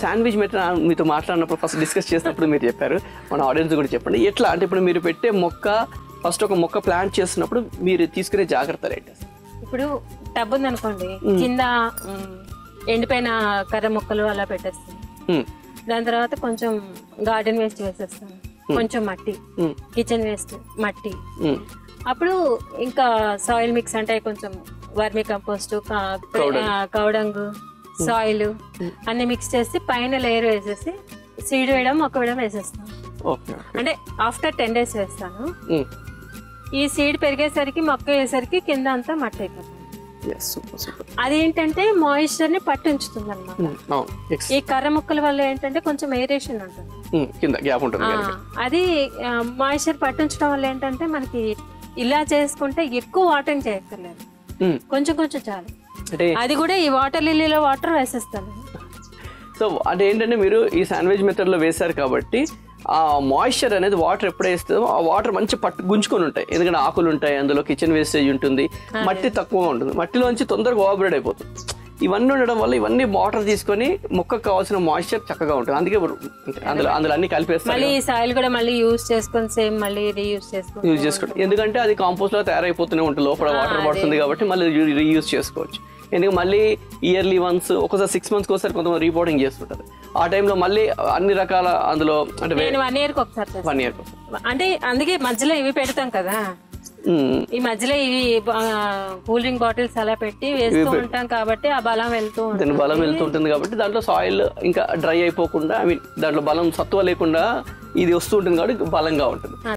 Sandwich method మీతో మాట్లాడినప్పుడు first discuss చేసినప్పుడు మీరు చెప్పారు, మన ఆడియన్స్ కూడా చెప్పండి ఎట్లా అంటే ఇప్పుడు మీరు పెట్టే మొక్క ఫస్ట్ ఒక మొక్క ప్లాంట్ చేస్తున్నప్పుడు మీరు తీసుకునే జాగ్రత్తలు ఏంటి? ఇప్పుడు టబ్ ఉంది అనుకోండి, కింద ఎండిపోయిన కర్ర మొక్కలు అలా పెట్టేస్తాను. దాని తర్వాత కొంచెం గార్డెన్ వేస్ట్ వేసేస్తాను, కొంచెం మట్టి, కిచెన్ వేస్ట్ మట్టి. అప్పుడు ఇంకా సాయిల్ మిక్స్ అంటే కొంచెం వర్మి కంపోస్ట్, కౌడంగు, సాయిల్ అన్ని మిక్స్ చేసి పైన లేయర్ వేసేసి సీడ్ వేయడం మొక్క వేయడం వేసేస్తాను. అంటే ఆఫ్టర్ 10 days వేస్తాను. ఈ సీడ్ పెరిగేసరికి మొక్క వేసరికి కింద అంతా మట్టి అయిపోతుంది. అదేంటంటే మాయిశ్చర్ ని పట్టించుతుంది అన్నమాట. ఈ కర్ర మొక్కల వల్ల ఏంటంటే కొంచెం ఏరేషన్ ఉంటుంది, అది మాయిశ్చర్ పట్టించడం వల్ల ఏంటంటే మనకి ఇలా చేసుకుంటే ఎక్కువ వాటరింగ్ చేయక్కర్లేదు, కొంచెం కొంచెం చాలు. అది కూడా ఈ వాటర్ లిల్లీలో వాటర్ వేసేస్తాను. సో అంటే ఏంటంటే మీరు ఈ శాండ్విచ్ మెథడ్ లో వేశారు కాబట్టి ఆ మాయిశ్చర్ అనేది వాటర్ ఎప్పుడు వేస్తుందో ఆ వాటర్ మంచి గుంజుకొని ఉంటాయి, ఎందుకంటే ఆకులు ఉంటాయి, అందులో కిచెన్ వేస్టేజ్ ఉంటుంది, మట్టి తక్కువ ఉంటుంది, మట్టిలోంచి తొందరగా ఓవర్ అయిపోతుంది. ఇవన్నీ ఉండడం వల్ల ఇవన్నీ వాటర్ తీసుకొని మొక్కకు కావాల్సిన మాయిశ్చర్ చక్కగా ఉంటుంది. అందుకే అందులో అన్ని కలిపేస్తారు. మళ్ళీ సాయిల్ కూడా మళ్ళీ యూజ్ చేసుకొని సేమ్ మళ్ళీ రీయూజ్ చేసుకోండి, ఎందుకంటే అది కాంపోస్ట్ లో తయారైపోతూనే ఉంటుంది, లోపల వాటర్ పడుతుంది కాబట్టి మళ్ళీ రీయూజ్ చేసుకోవచ్చు. ఎందుకంటే మళ్ళీ ఇయర్లీ వన్స్ ఒకసారి 6 months ఒకసారి కొంతమంది రిపోర్టింగ్ చేస్తుంటారు. ఆ టైంలో మళ్ళీ అన్ని రకాల అందులో అంటే 1 year ఒకసారి 1 year అంటే అందుకే మధ్యలో ఇవి పెడతాం కదా, ఈ మధ్యలో ఇవి కూల్ డ్రింక్ బాటిల్స్ అలా పెట్టి వేస్తూ ఉంటాం కాబట్టి ఆ బలం వెళ్తుంటుంది కాబట్టి దాంట్లో సాయిల్ ఇంకా డ్రై అయిపోకుండా, ఐ మీన్ దాంట్లో బలం సత్వ లేకుండా ఇది వస్తూ ఉంటుంది కాబట్టి బలంగా ఉంటుంది.